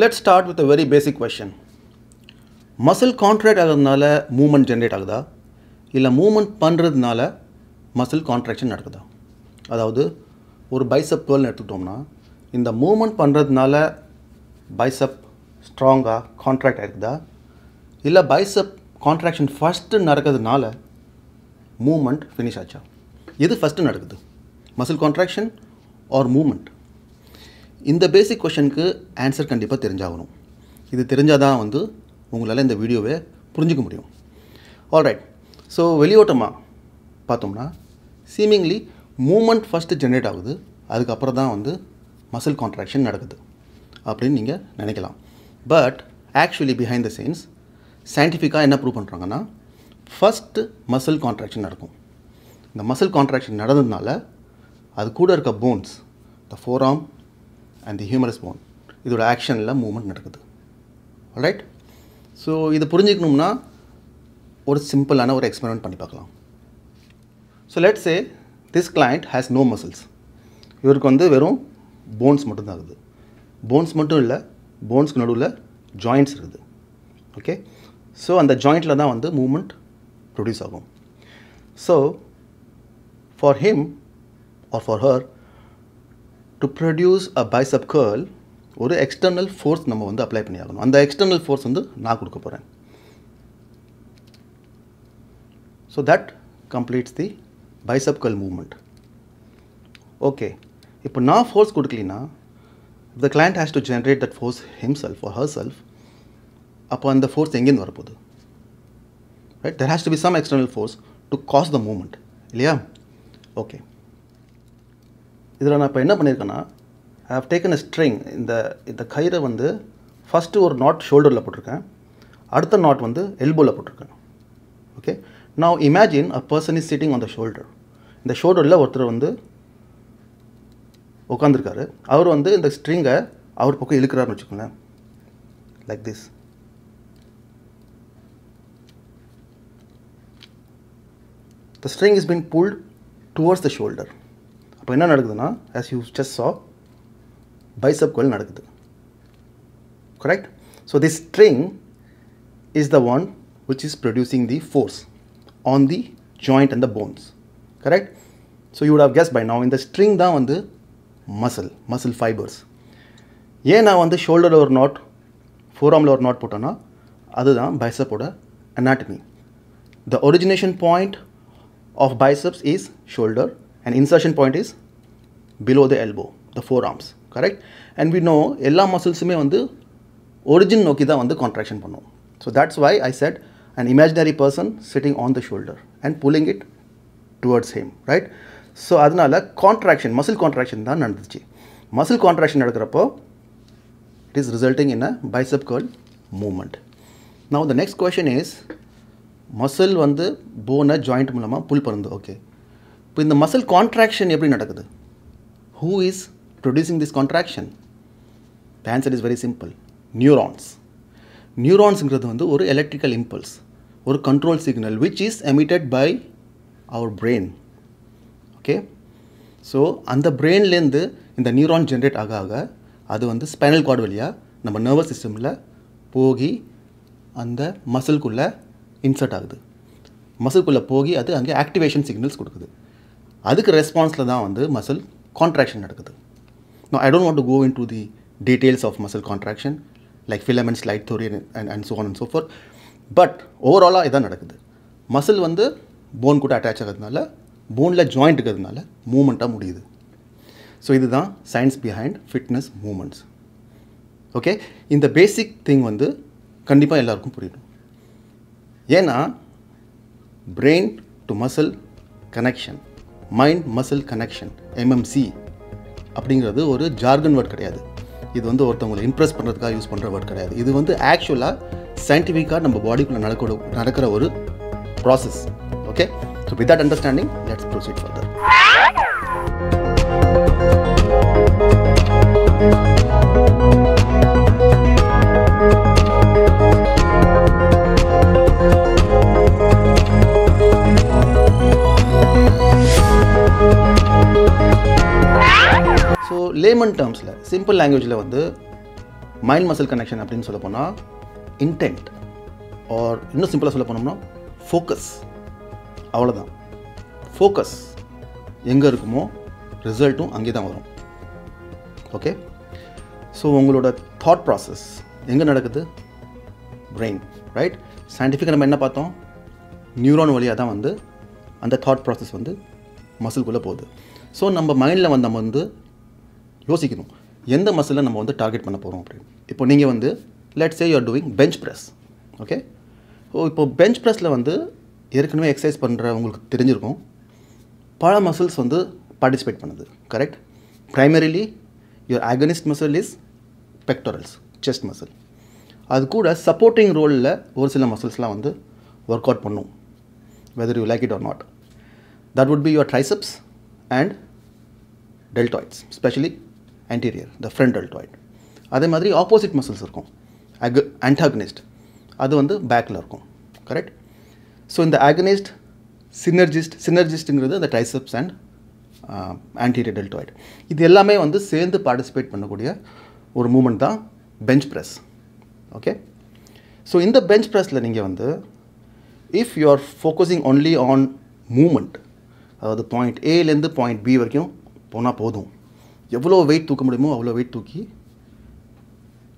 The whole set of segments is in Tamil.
Let's start with a very basic question. Muscle contract ஆகிறதுனால movement generate ஆகுதா இல்ல movement பண்றதுனால muscle contraction நடக்குதா? அதாவது ஒரு bicep curl எடுத்துட்டோம்னா இந்த movement பண்றதுனால bicep ஸ்ட்ராங்கா contract ஆகுதா இல்ல bicep contraction first நடக்கிறதுனால movement finish ஆச்சா? எது first நடக்குது? Muscle contraction or movement? இந்த பேசிக் क्वेश्चनக்கு ஆன்சர் கண்டிப்பா தெரிஞ்சாகணும். இது தெரிஞ்சாதான் வந்து உங்களால இந்த வீடியோவை புரிஞ்சிக்க முடியும். ஆல்ரைட். சோ வெளியோட்டமா பார்த்தோம்னா seemingly movement first generate ஆகுது. அதுக்கு அப்புறம் தான் வந்து muscle contraction நடக்குது. அப்படினு நீங்க நினைக்கலாம். But actually behind the scenes scientifically என்ன ப்ரூவ் பண்றாங்கன்னா first muscle contraction நடக்கும். இந்த muscle contraction நடந்ததனால அது கூட இருக்க bones, the forearm and the humerus bone, இதோட ஆக்ஷன்ல மூவ்மென்ட் நடக்குது. ஆல்ரைட். சோ இது புரிஞ்சிக்கணும்னா ஒரு சிம்பிளான ஒரு எக்ஸ்பெரிமென்ட் பண்ணி பார்க்கலாம். So let's say this client has no muscles. இவருக்கு வந்து வெறும் bones மட்டும் தான் இருக்குது. bones மட்டும் இல்ல, bonesக்கு நடுவுல joints இருக்குது. ஓகே. சோ அந்த jointல தான் வந்து மூவ்மென்ட் ப்ரொடியூஸ் ஆகும். So for him or for her to produce a bicep curl ஒரு external force நம்ம வந்து அப்ளை பண்ணி ஆகணும். அந்த external force வந்து நான் கொடுக்க போறேன். So that completes the bicep curl movement. Okay. இப்போ நான் force கொடுக்கலனா the client has to generate that force himself or herself. அப்போ அந்த force எங்க இருந்து வரப்போகுது? Right? There has to be some external force to cause the movement. இல்லையா? Okay. இதல நான் இப்ப என்ன பண்ணிருக்கேன்னா I have taken a string. இந்த கயிறை வந்து first ஒரு knot shoulderல போட்டுருக்கேன். அடுத்த knot வந்து elbowல போட்டுருக்கேன். Okay. Now imagine a person is sitting on the shoulder. இந்த shoulderல ஒருத்தர் வந்து உட்கார்ந்திருக்காரு. அவர் வந்து இந்த string-ஐ அவர் பக்கம் இழுக்கறாருன்னு வெச்சுக்கோங்க. Like this. The string is being pulled towards the shoulder. அப்ப என்ன நடக்குதுன்னா as you just saw bicep curl நடக்குது. Correct? So this string is the one which is producing the force on the joint and the bones. Correct? So you would have guessed by now in the string தான் வந்து muscle fibers. ஏன் நான் வந்து ஷோல்டர்ல ஒரு knot, forearmல ஒரு knot போட்டேன்னா அதுதான் bicep ஓட anatomy. The origination point of biceps is shoulder and insertion point is below the elbow, the forearms. Correct? And we know எல்லா muscles-உமே வந்து origin நோக்கி தான் வந்து contraction பண்ணும். So that's why I said an imaginary person sitting on the shoulder and pulling it towards him. Right? So அதனால contraction, muscle contraction தான் நடந்துச்சு. Muscle contraction நடக்கிறப்போ it is resulting in a bicep curl movement. Now the next question is muscle வந்து bone joint மூலமா pull பண்ணுது. ஓகே. இப்போ இந்த muscle contraction எப்படி நடக்குது? Who is producing this contraction? The answer is very simple. Neurons. Neuronsங்கிறது வந்து ஒரு electrical impulse, ஒரு control signal which is emitted by our brain. Okay? So அந்த brainல இருந்து இந்த neuron generate ஆக அது வந்து spinal cord வழியா நம்ம nervous systemல போகி அந்த muscle-குள்ள insert ஆகுது. muscle-குள்ள போகி அது அங்க activation signals கொடுக்குது. அதுக்கு ரெஸ்பான்ஸ்ல தான் வந்து muscle contraction நடக்குது. Now I don't want to go into the details of muscle contraction like filament slide theory and so on and so forth, but overall இதான் நடக்குது. muscle வந்து bone கூட அட்டாச் ஆகிறதுனால boneல joint இருக்கிறதுனால மூவ்மென்ட்டா முடியுது. So இதுதான் science behind fitness movements. Okay? இந்த basic thing வந்து கண்டிப்பா எல்லாருக்கும் புரியணும். ஏன்னா brain to muscle connection, mind muscle connection, MMC அப்படிங்கிறது ஒரு ஜார்கன் வேர்ட் கிடையாது. இது வந்து ஒருத்தவங்களை இம்ப்ரெஸ் பண்றதுக்காக யூஸ் பண்ற வேர்ட் கிடையாது. இது வந்து ஆக்சுவலா சயின்டிஃபிக்கா நம்ம பாடிக்குள்ள நடக்கிற ஒரு process. Okay? So with that understanding, let's proceed further. So layman terms la simple language la வந்து மைண்ட் மசில் கனெக்ஷன் அப்படின்னு சொல்ல போனால் இன்டென்ட் ஆர் இன்னும் சிம்பிளாக சொல்ல போனோம்னா ஃபோக்கஸ். அவ்வளோதான். ஃபோக்கஸ் எங்கே இருக்குமோ ரிசல்ட்டும் அங்கே தான் வரும். ஓகே, ஸோ உங்களோட தாட் ப்ராசஸ் எங்கே நடக்குது? Brain, right? சயின்டிஃபிக்காக நம்ம என்ன பார்த்தோம்? நியூரான் வழியாக தான் வந்து அந்த தாட் ப்ராசஸ் வந்து மசில்குள்ளே போகுது. ஸோ நம்ம மைண்டில் வந்து நம்ம வந்து யோசிக்கணும் எந்த மசிலை நம்ம வந்து டார்கெட் பண்ண போகிறோம் அப்படின்னு. இப்போ நீங்கள் வந்து let's say you are doing bench press. Okay, so இப்போ பெஞ்ச் ப்ரெஸ்ஸில் வந்து ஏற்கனவே எக்ஸசைஸ் பண்ணுற உங்களுக்கு தெரிஞ்சிருக்கும் பல மசில்ஸ் வந்து பார்ட்டிசிபேட் பண்ணுது. Correct? Primarily your agonist muscle is pectorals, chest muscle. அது கூட சப்போர்ட்டிங் ரோலில் ஒரு சில மசில்ஸ்லாம் வந்து ஒர்க் அவுட் பண்ணும், whether you like it or not. That would be your triceps and deltoids, especially anterior, the front deltoid. அதே மாதிரி ஆப்போசிட் மசில்ஸ் இருக்கும், ஆன்டாகனிஸ்ட், அது வந்து பேக்கில் இருக்கும். கரெக்ட்? ஸோ இந்த ஆகனிஸ்ட், சினர்ஜிஸ்ட்டுங்கிறது அந்த ட்ரைசெப்ஸ் அண்ட் anterior deltoid. இது எல்லாமே வந்து சேர்ந்து பார்ட்டிசிபேட் பண்ணக்கூடிய ஒரு மூமெண்ட் தான் பெஞ்ச் ப்ரெஸ். ஓகே, ஸோ இந்த பெஞ்ச் ப்ரெஸ்ஸில் நீங்கள் வந்து if you are focusing only on moment, அதாவது பாயிண்ட் ஏலேருந்து பாயிண்ட் பி வரைக்கும் போனால் போதும், எவ்வளோ வெயிட் தூக்க முடியுமோ அவ்வளோ வெயிட் தூக்கி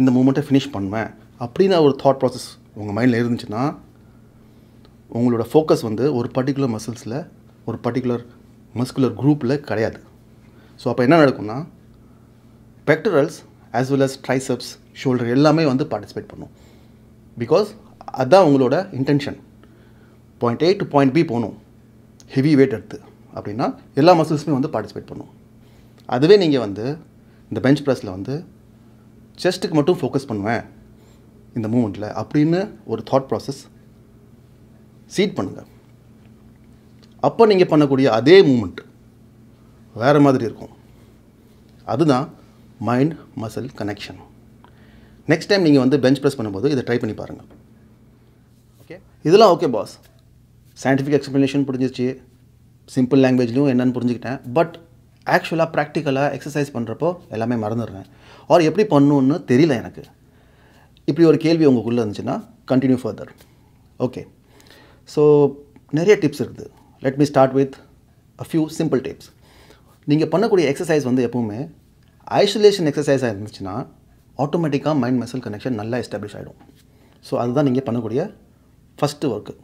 இந்த மூமெண்ட்டை ஃபினிஷ் பண்ணுவேன் அப்படின்னு ஒரு தாட் ப்ராசஸ் உங்கள் மைண்டில் இருந்துச்சுன்னா உங்களோட ஃபோக்கஸ் வந்து ஒரு பர்டிகுலர் மசில்ஸில், ஒரு பர்டிகுலர் மஸ்குலர் குரூப்பில் கிடையாது. ஸோ அப்போ என்ன நடக்கும்னா pectorals as well as triceps, shoulder எல்லாமே வந்து பார்ட்டிசிபேட் பண்ணும். பிகாஸ் அதுதான் உங்களோட intention. Point A to point B போகணும் ஹெவி வெயிட் எடுத்து அப்படின்னா எல்லா மசில்ஸுமே வந்து பார்ட்டிசிபேட் பண்ணும். அதுவே நீங்கள் வந்து இந்த பெஞ்ச் ப்ரெஸ்ஸில் வந்து செஸ்ட்டுக்கு மட்டும் ஃபோக்கஸ் பண்ணுவேன் இந்த மூமெண்ட்டில் அப்படின்னு ஒரு தாட் ப்ராசஸ் சீட் பண்ணுங்கள். அப்போ நீங்கள் பண்ணக்கூடிய அதே மூமெண்ட் வேறு மாதிரி இருக்கும். அதுதான் mind muscle connection. Next time நீங்கள் வந்து பெஞ்ச் ப்ரெஸ் பண்ணும்போது இதை ட்ரை பண்ணி பாருங்கள். ஓகே, இதெல்லாம் ஓகே பாஸ், சயின்டிஃபிக் எக்ஸ்ப்ளனேஷன் புரிஞ்சிச்சு, சிம்பிள் லாங்குவேஜ்லையும் என்னென்னு புரிஞ்சுக்கிட்டேன். பட் ஆக்சுவலாக ப்ராக்டிக்கலாக எக்ஸசைஸ் பண்ணுறப்போ எல்லாமே மறந்துடுறேன், ஆர் எப்படி பண்ணணுன்னு தெரியல எனக்கு. இப்படி ஒரு கேள்வி உங்களுக்குள்ளே இருந்துச்சுன்னா கண்டினியூ ஃபர்தர். ஓகே, ஸோ நிறைய டிப்ஸ் இருக்குது. Let me start with a few simple tips. நீங்கள் பண்ணக்கூடிய எக்ஸசைஸ் வந்து எப்போவுமே ஐசோலேஷன் எக்ஸசைஸாக இருந்துச்சுன்னா ஆட்டோமேட்டிக்காக மைண்ட் மசில் கனெக்ஷன் நல்லா எஸ்டாப்ளிஷ் ஆகிடும். ஸோ அதுதான் நீங்கள் பண்ணக்கூடிய ஃபஸ்ட்டு ஒர்க்கு.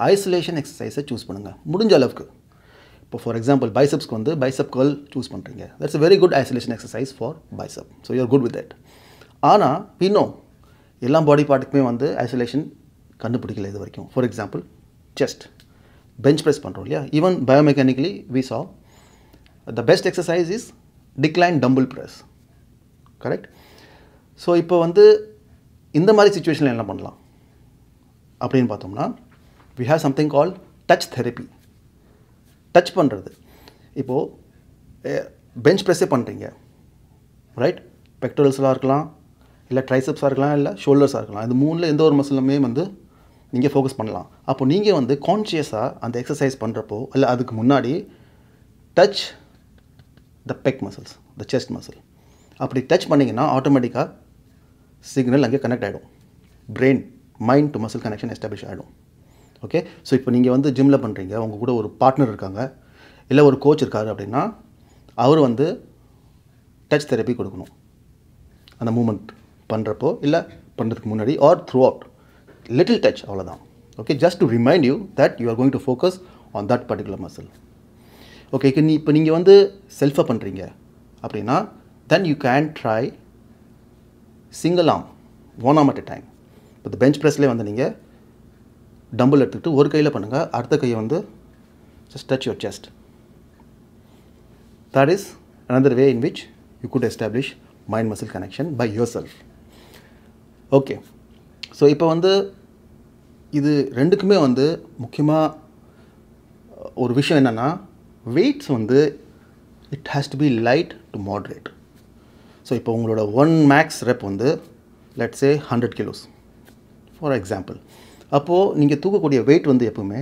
ஐசோலேஷன் எக்ஸசைஸை சூஸ் பண்ணுங்கள் முடிஞ்ச அளவுக்கு. இப்போ ஃபார் எக்ஸாம்பிள் பைசப்ஸ்க்கு வந்து பைசப் கர்ல் சூஸ் பண்ணுறீங்க, that's a very good isolation exercise for bicep. So you are good with that. ஆனால் இன்னும் எல்லா பாடி பார்ட்டுக்குமே வந்து ஐசோலேஷன் கண்டுபிடிக்கல இது வரைக்கும். For example chest bench press பண்ணுறோம் இல்லையா, even biomechanically we saw the best exercise is decline dumbbell press. Correct? So இப்போ வந்து இந்த மாதிரி சுச்சுவேஷனில் என்ன பண்ணலாம் அப்படின்னு பார்த்தோம்னா we have something called touch therapy. Touch பண்ணுறது. இப்போது பெஞ்ச் ப்ரெஸ்ஸே பண்ணுறீங்க, ரைட்? பெக்டோரல்ஸாக இருக்கலாம், இல்லை ட்ரைசெப்ஸாக இருக்கலாம், இல்லை ஷோல்டர்ஸாக இருக்கலாம். இது மூணில் எந்த ஒரு மசிலுமே வந்து நீங்கள் ஃபோக்கஸ் பண்ணலாம். அப்போ நீங்கள் வந்து கான்ஷியஸாக அந்த எக்ஸசைஸ் பண்ணுறப்போ இல்லை அதுக்கு முன்னாடி touch the pec muscles, the chest muscle. அப்படி டச் பண்ணிங்கன்னா ஆட்டோமேட்டிக்காக சிக்னல் அங்கே கனெக்ட் ஆகிடும். Brain mind to muscle connection establish ஆகிடும். ஓகே, ஸோ இப்போ நீங்கள் வந்து ஜிம்மில் பண்ணுறீங்க, உங்கள் கூட ஒரு பார்ட்னர் இருக்காங்க, இல்லை ஒரு கோச் இருக்காரு அப்படின்னா அவர் வந்து டச் தெரப்பி கொடுக்கணும் அந்த மூமெண்ட் பண்ணுறப்போ இல்லை பண்ணுறதுக்கு முன்னாடி or throughout little touch, அவ்வளோதான். Okay, just to remind you that you are going to focus on that particular muscle. Okay, இப்போ நீங்கள் வந்து செல்ஃபாக பண்ணுறீங்க அப்படின்னா then you can try single arm, one arm at a time. இப்போ இந்த பெஞ்ச் ப்ரெஸ்லேயே வந்து நீங்கள் டம்பிள் எடுத்துக்கிட்டு ஒரு கையில் பண்ணுங்கள், அடுத்த கையை வந்து just touch your chest. That is another way in which you could establish mind muscle connection by yourself. Okay, so இப்போ வந்து இது ரெண்டுக்குமே வந்து முக்கியமாக ஒரு விஷயம் என்னென்னா வெயிட்ஸ் வந்து it has to be light to moderate. So இப்போ உங்களோட 1 max rep வந்து let's say 100 kilos for example. அப்போது நீங்கள் தூக்கக்கூடிய வெயிட் வந்து எப்பவுமே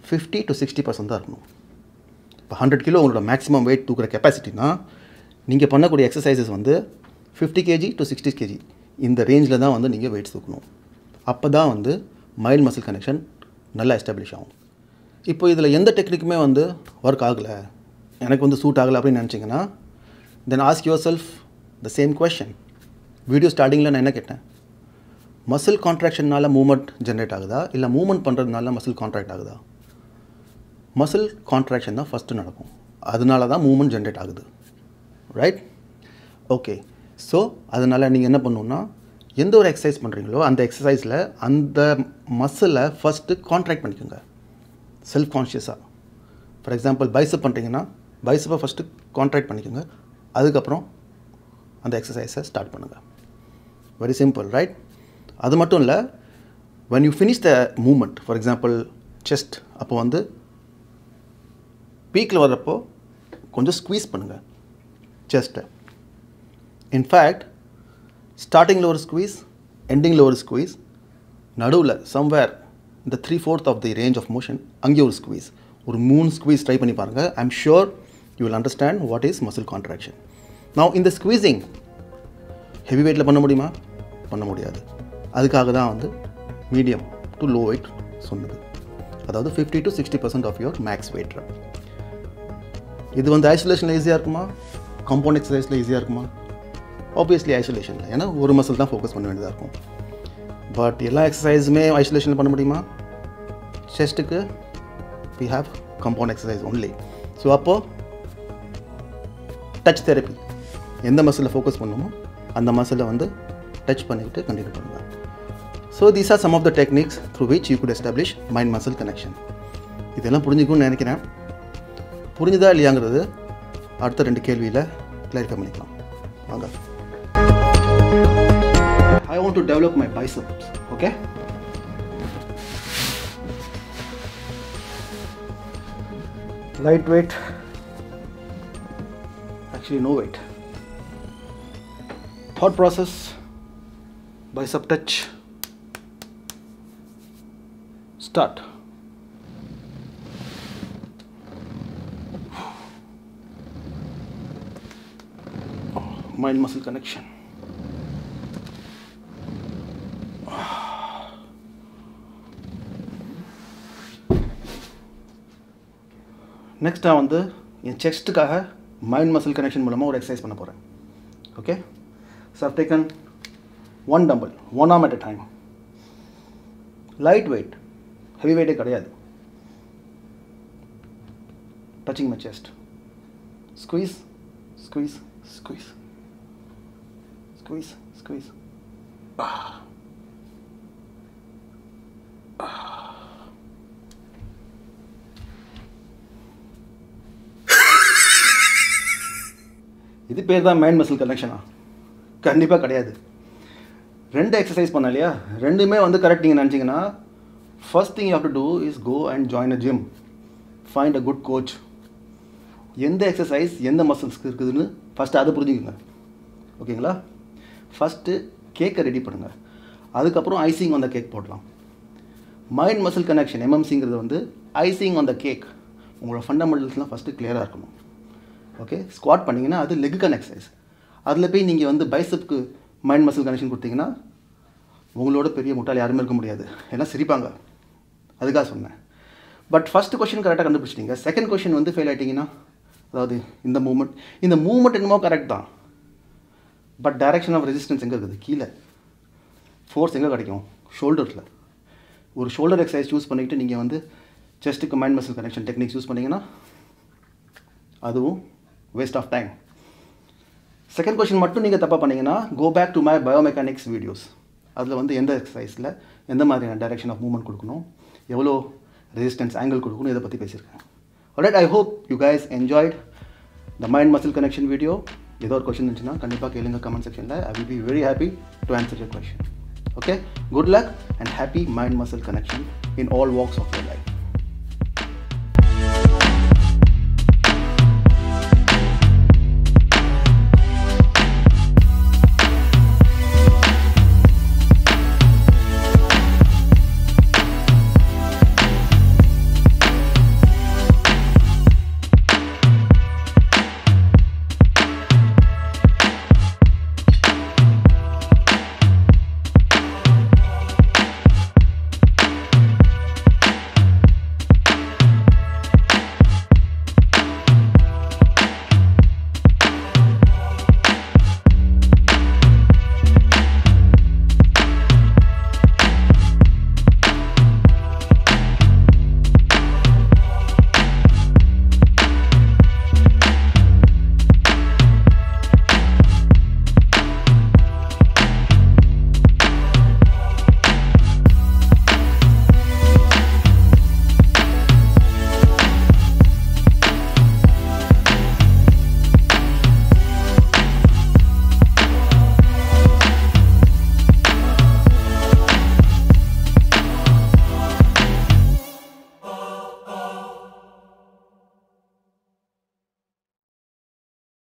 50 to 60% தான் இருக்கணும். இப்போ 100 kg உங்களோட மேக்ஸிமம் வெயிட் தூக்குற கெப்பாசிட்டினா நீங்கள் பண்ணக்கூடிய எக்ஸசைசஸ் வந்து 50 kg to 60 kg இந்த ரேஞ்சில் தான் வந்து நீங்கள் வெயிட்ஸ் தூக்கணும். அப்போ தான் வந்து மைண்ட் மசில் கனெக்ஷன் நல்லா எஸ்டாப்ளிஷ் ஆகும். இப்போ இதில் எந்த டெக்னிக்குமே வந்து ஒர்க் ஆகலை, எனக்கு வந்து சூட் ஆகலை அப்படின்னு நினச்சிங்கன்னா then ask yourself the same question. Video ஸ்டார்டிங்கில் நான் என்ன கேட்டேன், மசில் கான்ட்ராக்ஷனால் மூமெண்ட் ஜென்ரேட் ஆகுதா இல்லை மூமெண்ட் பண்ணுறதுனால மசில் கான்ட்ராக்ட் ஆகுதா? மசில் கான்ட்ராக்ஷன் தான் ஃபஸ்ட்டு நடக்கும், அதனால தான் மூமெண்ட் ஜென்ரேட் ஆகுது, ரைட்? ஓகே, ஸோ அதனால் நீங்கள் என்ன பண்ணணுன்னா எந்த ஒரு எக்ஸசைஸ் பண்ணுறீங்களோ அந்த எக்ஸசைஸில் அந்த மசிலை ஃபஸ்ட்டு கான்ட்ராக்ட் பண்ணிக்கோங்க செல்ஃப் கான்ஷியஸாக. ஃபார் எக்ஸாம்பிள் பைசப் பண்ணுறீங்கன்னா பைசப்பை ஃபஸ்ட்டு கான்ட்ராக்ட் பண்ணிக்கோங்க, அதுக்கப்புறம் அந்த எக்ஸசைஸை ஸ்டார்ட் பண்ணுங்கள். Very simple, right? அது மட்டும் இல்லை, when you finish the movement, for example chest, அப்போ வந்து பீக்கில் வர்றப்போ கொஞ்சம் ஸ்குவீஸ் பண்ணுங்கள் செஸ்ட்டை. இன்ஃபேக்ட் ஸ்டார்டிங்கில் ஒரு ஸ்குவீஸ், எண்டிங்கில் ஒரு ஸ்குவீஸ், நடுவில் சம்வேர் இந்த 3/4 of the range of motion அங்கே ஒரு ஸ்குவீஸ், ஒரு 3 ஸ்குவீஸ் ட்ரை பண்ணி பாருங்கள். I am sure you will understand what is muscle contraction. Now இந்த ஸ்குவீசிங் ஹெவி வெயிட்டில் பண்ண முடியுமா? பண்ண முடியாது. அதுக்காக தான் வந்து மீடியம் டு லோ வெயிட் சொன்னது, அதாவது 50 to 60% of your max weight. இது வந்து ஐசோலேஷனில் ஈஸியாக இருக்குமா, காம்பவுண்ட் எக்ஸசைஸில் ஈஸியாக இருக்குமா? ஆப்வியஸ்லி ஐசோலேஷனில், ஏன்னா ஒரு மசில் தான் ஃபோக்கஸ் பண்ண வேண்டியதாக இருக்கும். பட் எல்லா எக்ஸசைஸுமே ஐசோலேஷனில் பண்ண முடியுமா? செஸ்ட்டுக்கு we have compound exercise only. So அப்போது டச் தெரப்பி, எந்த மசிலில் ஃபோக்கஸ் பண்ணுமோ அந்த மசிலை வந்து டச் பண்ணிக்கிட்டு கண்டினியூ பண்ணுங்கள். So these are some of the techniques through which you could establish mind muscle connection. இதெல்லாம் புரிஞ்சுக்கணும்னு நினைக்கிறேன். புரிஞ்சுதா இல்லையாங்கிறது அடுத்த 2 கேள்வியில் கிளாரிஃபை பண்ணிக்கலாம். வாங்க. I want to develop my biceps, okay? Light weight, actually no weight. Thought process, bicep touch, start. Mind muscle connection. Next நான் வந்து என் செஸ்ட்டுக்காக மைண்ட் மசில் கனெக்ஷன் மூலமாக ஒரு எக்ஸசைஸ் பண்ண போகிறேன். Okay, so I've taken 1 dumbbell, 1 arm at a time. Light weight, heavy வெயிட்டே கிடையாது. Touching my chest, squeeze squeeze squeeze squeeze squeeze. இது பேர் தான் மைண்ட் மசில் கனெக்ஷனா? கண்டிப்பாக கிடையாது. 2 எக்ஸசைஸ் பண்ண இல்லையா, ரெண்டுமே வந்து கரெக்ட் நீங்கள் நினச்சிங்கன்னா, first thing you have to do is go and join a gym, find a good coach. எந்த எக்ஸசைஸ் எந்த மசில்ஸ்க்கு இருக்குதுன்னு ஃபஸ்ட்டு அதை புரிஞ்சுக்கோங்க, ஓகேங்களா? ஃபஸ்ட்டு கேக்கை ரெடி பண்ணுங்கள், அதுக்கப்புறம் ஐசிங் ஆன் த கேக் போடலாம். மைண்ட் மசில் கனெக்ஷன் எம்எம்சிங்கிறது வந்து ஐசிங் ஆன் த கேக். உங்களோட ஃபண்டமெண்டல்ஸ்லாம் ஃபஸ்ட்டு கிளியராக இருக்கணும். ஓகே, ஸ்குவாட் பண்ணிங்கன்னா அது லெக்குக்கான எக்ஸசைஸ். அதில் போய் நீங்கள் வந்து பைசப்புக்கு மைண்ட் மசில் கனெக்ஷன் கொடுத்தீங்கன்னா உங்களோட பெரிய முட்டாள் யாருமே இருக்க முடியாது, ஏன்னா சிரிப்பாங்க. அதுக்காக சொன்னேன். பட் ஃபஸ்ட்டு கொஷின் கரெக்டாக கண்டுபிடிச்சிட்டிங்க, செகண்ட் கொஷின் வந்து ஃபெயில் ஆகிட்டிங்கன்னா, அதாவது இந்த மூமெண்ட் என்னமோ கரெக்ட் தான், பட் டைரக்ஷன் ஆஃப் ரெசிஸ்டன்ஸ் எங்கே இருக்குது? கீழே. ஃபோர்ஸ் எங்கே கிடைக்கும்? ஷோல்டரில். ஒரு ஷோல்டர் எக்ஸசைஸ் சூஸ் பண்ணிக்கிட்டு நீங்கள் வந்து செஸ்ட்டுக்கு mind muscle connection techniques use பண்ணிங்கன்னா அதுவும் waste of time. Second question மட்டும் நீங்கள் தப்பாக பண்ணிங்கன்னா, go back to my biomechanics videos. அதில் வந்து எந்த எக்ஸசைஸில் எந்த மாதிரியான டைரக்ஷன் ஆஃப் மூவ்மெண்ட் கொடுக்கணும், எவ்வளோ ரெசிஸ்டன்ஸ் ஆங்கிள் கொடுக்கணும், இதை பற்றி பேசியிருக்கேன். Alright, I hope you guys enjoyed the mind muscle connection video. ஏதோ ஒரு கொஷின் இருந்துச்சுன்னா கண்டிப்பாக கேளுங்க கமெண்ட் செக்ஷனில். I will be very happy to answer your question. Okay, good luck and happy mind muscle connection in all walks of your life.